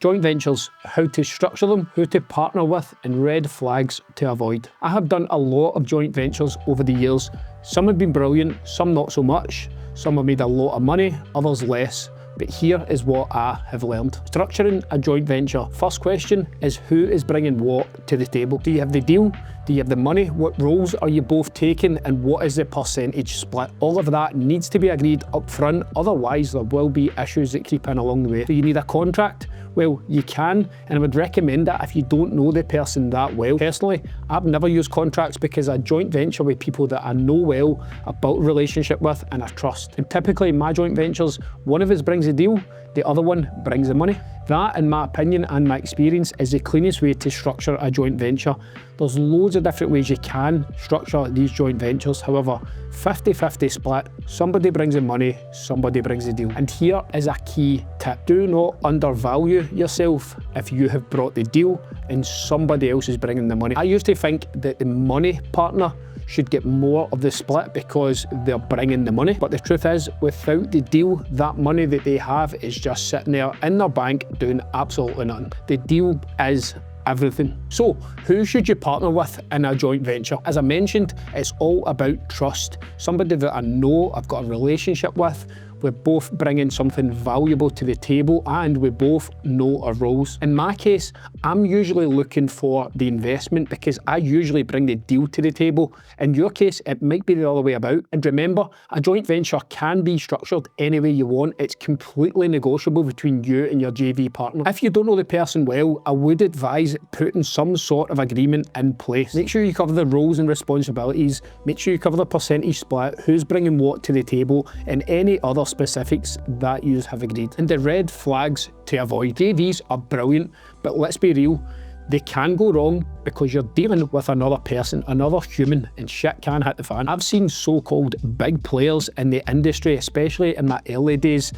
Joint ventures, how to structure them, who to partner with, and red flags to avoid. I have done a lot of joint ventures over the years. Some have been brilliant, some not so much. Some have made a lot of money, others less. But here is what I have learned. Structuring a joint venture. First question is, who is bringing what to the table? Do you have the deal? Do you have the money? What roles are you both taking, and what is the percentage split? All of that needs to be agreed up front, otherwise there will be issues that creep in along the way. Do you need a contract? Well, you can, and I would recommend that if you don't know the person that well. Personally, I've never used contracts because I joint venture with people that I know well, about a relationship with, and I trust. And typically in my joint ventures, one of us brings the deal, the other one brings the money. That, in my opinion and my experience, is the cleanest way to structure a joint venture. There's loads of different ways you can structure these joint ventures. However, 50-50 split, somebody brings the money, somebody brings the deal. And here is a key tip. Do not undervalue yourself if you have brought the deal and somebody else is bringing the money. I used to think that the money partner should get more of the split because they're bringing the money. But the truth is, without the deal, that money that they have is just sitting there in their bank doing absolutely nothing. The deal is everything. So, who should you partner with in a joint venture? As I mentioned, it's all about trust. Somebody that I know, I've got a relationship with, we're both bringing something valuable to the table, and we both know our roles. In my case, I'm usually looking for the investment because I usually bring the deal to the table. In your case, it might be the other way about. And remember, a joint venture can be structured any way you want. It's completely negotiable between you and your JV partner. If you don't know the person well, I would advise putting some sort of agreement in place. Make sure you cover the roles and responsibilities. Make sure you cover the percentage split, who's bringing what to the table, and any other specifics that you have agreed. And the red flags to avoid. JVs are brilliant, but let's be real, they can go wrong because you're dealing with another person, another human, and shit can hit the fan. I've seen so-called big players in the industry, especially in my early days,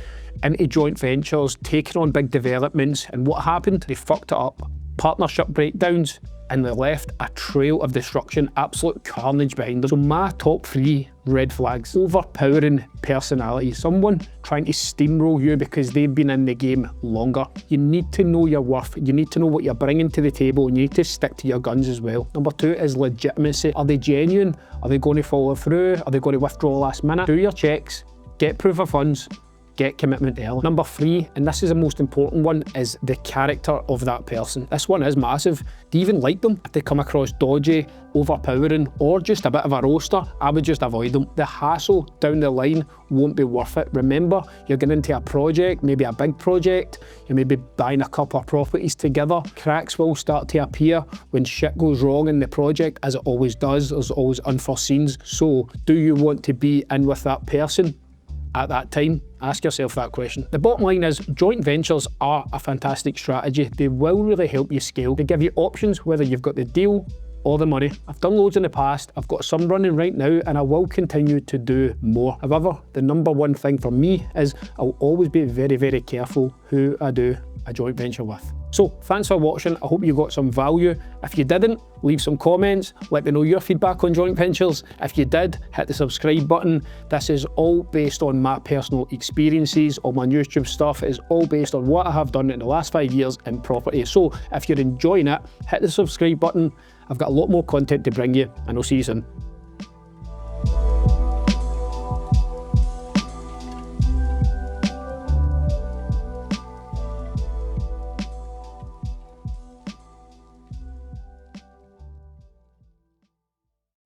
into joint ventures, taking on big developments, and what happened? They fucked it up. Partnership breakdowns, and they left a trail of destruction, absolute carnage behind them. So my top 3 red flags. Overpowering personality. Someone trying to steamroll you because they've been in the game longer. You need to know your worth. You need to know what you're bringing to the table, and you need to stick to your guns as well. Number 2 is legitimacy. Are they genuine? Are they going to follow through? Are they going to withdraw last minute? Do your checks, get proof of funds, get commitment early. Number 3, and this is the most important one, is the character of that person. This one is massive. Do you even like them? If they come across dodgy, overpowering, or just a bit of a roaster, I would just avoid them. The hassle down the line won't be worth it. Remember, you're getting into a project, maybe a big project, you may be buying a couple of properties together. Cracks will start to appear when shit goes wrong in the project, as it always does. There's always unforeseens. So, do you want to be in with that person at that time? Ask yourself that question. The bottom line is, joint ventures are a fantastic strategy. They will really help you scale. They give you options whether you've got the deal or the money. I've done loads in the past, I've got some running right now, and I will continue to do more. However, the number one thing for me is I'll always be very, very careful who I do a joint venture with. So thanks for watching. I hope you got some value. If you didn't, leave some comments. Let me know your feedback on joint ventures. If you did, hit the subscribe button. This is all based on my personal experiences. All my YouTube stuff is all based on what I have done in the last 5 years in property. So if you're enjoying it, hit the subscribe button. I've got a lot more content to bring you, and I'll see you soon.